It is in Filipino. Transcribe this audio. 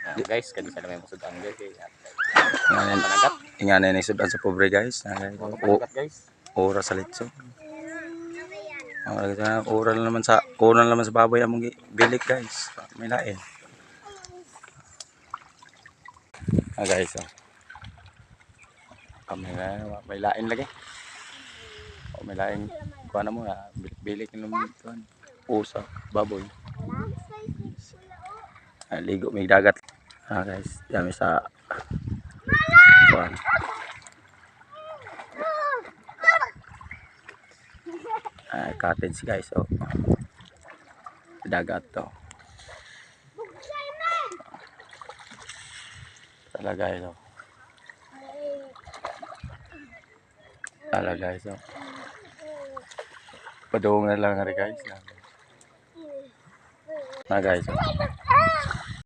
Guys, kadi sa lamay musud ang guys. Ngayon, Panagat. ingana na sudan sa pobre guys. Panagat guys. Ora sa litso. Ora naman sa baboy among bilik guys. May lain. Guys, kami na may lain lagi. May lain kuha na mo bilik naman kuan. Usa, baboy. Ligo may dagat. Guys, dami sa kuan. Cottage guys, dagat to. Talaga ito. Talaga ito. Padung na lang rin guys. Guys.